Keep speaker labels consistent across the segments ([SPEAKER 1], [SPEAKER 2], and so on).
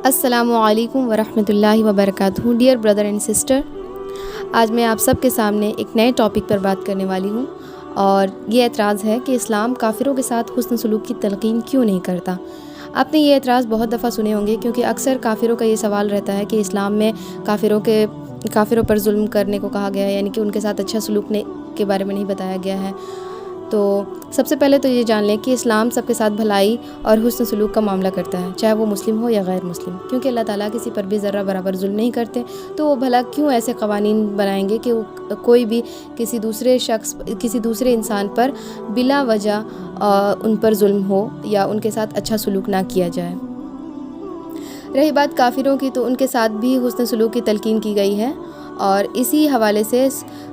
[SPEAKER 1] السلام علیکم ورحمۃ اللہ وبرکاتہ۔ ڈیئر بردر اینڈ سسٹر، آج میں آپ سب کے سامنے ایک نئے ٹاپک پر بات کرنے والی ہوں، اور یہ اعتراض ہے کہ اسلام کافروں کے ساتھ حسن سلوک کی تلقین کیوں نہیں کرتا۔ آپ نے یہ اعتراض بہت دفعہ سنے ہوں گے، کیونکہ اکثر کافروں کا یہ سوال رہتا ہے کہ اسلام میں کافروں پر ظلم کرنے کو کہا گیا ہے، یعنی کہ ان کے ساتھ اچھا سلوک کے بارے میں نہیں بتایا گیا ہے۔ تو سب سے پہلے تو یہ جان لیں کہ اسلام سب کے ساتھ بھلائی اور حسن سلوک کا معاملہ کرتا ہے، چاہے وہ مسلم ہو یا غیر مسلم، کیونکہ اللہ تعالیٰ کسی پر بھی ذرہ برابر ظلم نہیں کرتے۔ تو وہ بھلا کیوں ایسے قوانین بنائیں گے کہ کوئی بھی کسی دوسرے انسان پر بلا وجہ ان پر ظلم ہو یا ان کے ساتھ اچھا سلوک نہ کیا جائے۔ رہی بات کافروں کی، تو ان کے ساتھ بھی حسن سلوک کی تلقین کی گئی ہے، اور اسی حوالے سے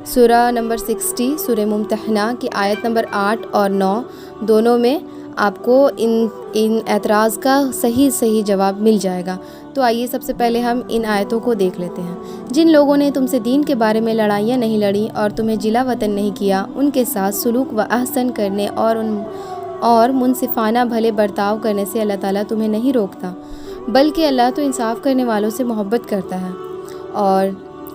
[SPEAKER 1] سورہ نمبر 60 سورہ ممتحنہ کی آیت نمبر 8 اور 9 دونوں میں آپ کو ان اعتراض کا صحیح جواب مل جائے گا۔ تو آئیے سب سے پہلے ہم ان آیتوں کو دیکھ لیتے ہیں۔ جن لوگوں نے تم سے دین کے بارے میں لڑائیاں نہیں لڑیں اور تمہیں جلا وطن نہیں کیا، ان کے ساتھ سلوک و احسن کرنے اور منصفانہ بھلے برتاؤ کرنے سے اللہ تعالیٰ تمہیں نہیں روکتا، بلکہ اللہ تو انصاف کرنے والوں سے محبت کرتا ہے۔ اور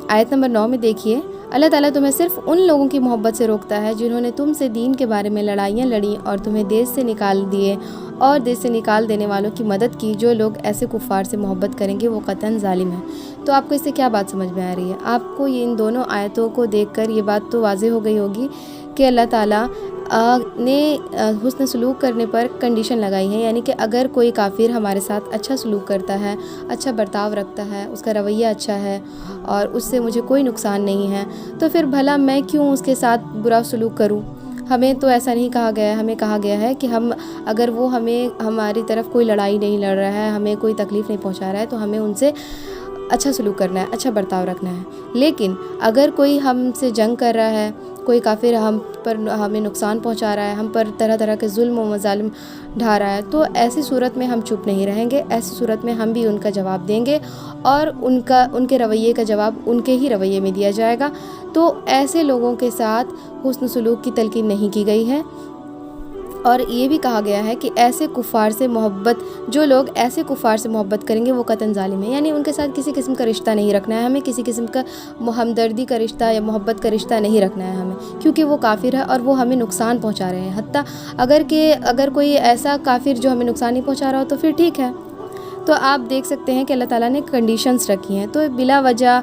[SPEAKER 1] آیت نمبر 9 میں دیکھیے، اللہ تعالیٰ تمہیں صرف ان لوگوں کی محبت سے روکتا ہے جنہوں نے تم سے دین کے بارے میں لڑائیاں لڑیں اور تمہیں دیش سے نکال دیے اور دیش سے نکال دینے والوں کی مدد کی۔ جو لوگ ایسے کفار سے محبت کریں گے وہ قطعاً ظالم ہیں۔ تو آپ کو اس سے کیا بات سمجھ میں آ رہی ہے؟ آپ کو ان دونوں آیتوں کو دیکھ کر یہ بات تو واضح ہو گئی ہوگی کہ اللہ تعالیٰ نے حسن سلوک کرنے پر کنڈیشن لگائی ہے، یعنی کہ اگر کوئی کافر ہمارے ساتھ اچھا سلوک کرتا ہے، اچھا برتاؤ رکھتا ہے، اس کا رویہ اچھا ہے اور اس سے مجھے کوئی نقصان نہیں ہے، تو پھر بھلا میں کیوں اس کے ساتھ برا سلوک کروں؟ ہمیں تو ایسا نہیں کہا گیا ہے، ہمیں کہا گیا ہے کہ اگر وہ ہماری طرف کوئی لڑائی نہیں لڑ رہا ہے، ہمیں کوئی تکلیف نہیں پہنچا رہا ہے، تو ہمیں ان سے اچھا سلوک کرنا ہے، اچھا برتاؤ رکھنا ہے۔ لیکن اگر کوئی ہم سے جنگ کر رہا ہے، کوئی کافر ہمیں نقصان پہنچا رہا ہے، ہم پر طرح طرح کے ظلم و مظالم ڈھا رہا ہے، تو ایسی صورت میں ہم چپ نہیں رہیں گے، ایسی صورت میں ہم بھی ان کا جواب دیں گے، اور ان کے رویے کا جواب ان کے ہی رویے میں دیا جائے گا۔ تو ایسے لوگوں کے ساتھ حسن سلوک کی تلقین نہیں کی گئی ہے، اور یہ بھی کہا گیا ہے کہ جو لوگ ایسے کفار سے محبت کریں گے وہ قطعاً ظالم ہیں، یعنی ان کے ساتھ کسی قسم کا رشتہ نہیں رکھنا ہے ہمیں، کسی قسم کا ہمدردی کا رشتہ یا محبت کا رشتہ نہیں رکھنا ہے ہمیں، کیونکہ وہ کافر ہے اور وہ ہمیں نقصان پہنچا رہے ہیں۔ حتیٰ اگر کوئی ایسا کافر جو ہمیں نقصان نہیں پہنچا رہا ہو تو پھر ٹھیک ہے۔ تو آپ دیکھ سکتے ہیں کہ اللہ تعالیٰ نے کنڈیشنز رکھی ہیں، تو بلا وجہ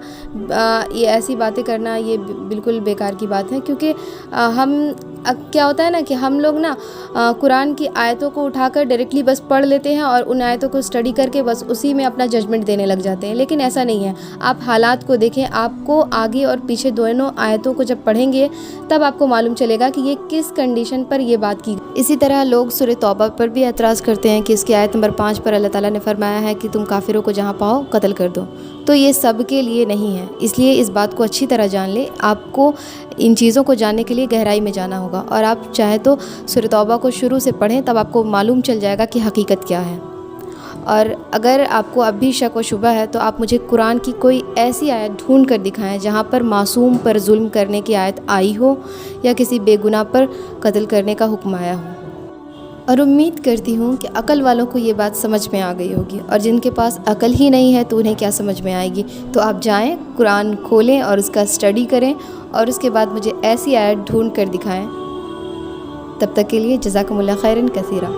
[SPEAKER 1] یہ ایسی باتیں کرنا یہ بالکل بیکار کی بات ہے، کیونکہ کیا ہوتا ہے نا کہ ہم لوگ قرآن کی آیتوں کو اٹھا کر ڈائریکٹلی بس پڑھ لیتے ہیں اور ان آیتوں کو اسٹڈی کر کے بس اسی میں اپنا ججمنٹ دینے لگ جاتے ہیں، لیکن ایسا نہیں ہے۔ آپ حالات کو دیکھیں، آپ کو آگے اور پیچھے دونوں آیتوں کو جب پڑھیں گے تب آپ کو معلوم چلے گا کہ یہ کس کنڈیشن پر یہ بات کی۔ اسی طرح لوگ سورہ توبہ پر بھی اعتراض کرتے ہیں کہ اس کی آیت نمبر 5 پر اللہ تعالیٰ نے فرمایا ہے کہ تم کافروں کو جہاں پاؤ قتل کر دو، تو یہ سب کے لیے نہیں ہے، اس لیے اس بات کو اچھی طرح جان لیں۔ آپ کو ان چیزوں کو جاننے کے لیے گہرائی میں جانا ہوگا، اور آپ چاہے تو سورہ توبہ کو شروع سے پڑھیں، تب آپ کو معلوم چل جائے گا کہ حقیقت کیا ہے۔ اور اگر آپ کو اب بھی شک و شبہ ہے تو آپ مجھے قرآن کی کوئی ایسی آیت ڈھونڈ کر دکھائیں جہاں پر معصوم پر ظلم کرنے کی آیت آئی ہو یا کسی بے گناہ پر قتل کرنے کا حکم آیا ہو۔ اور امید کرتی ہوں کہ عقل والوں کو یہ بات سمجھ میں آ گئی ہوگی، اور جن کے پاس عقل ہی نہیں ہے تو انہیں کیا سمجھ میں آئے گی۔ تو آپ جائیں، قرآن کھولیں اور اس کا اسٹڈی کریں، اور اس کے بعد مجھے ایسی آیت ڈھونڈ کر دکھائیں۔ تب تک کے لیے جزاکم اللہ خیراً کثیرا۔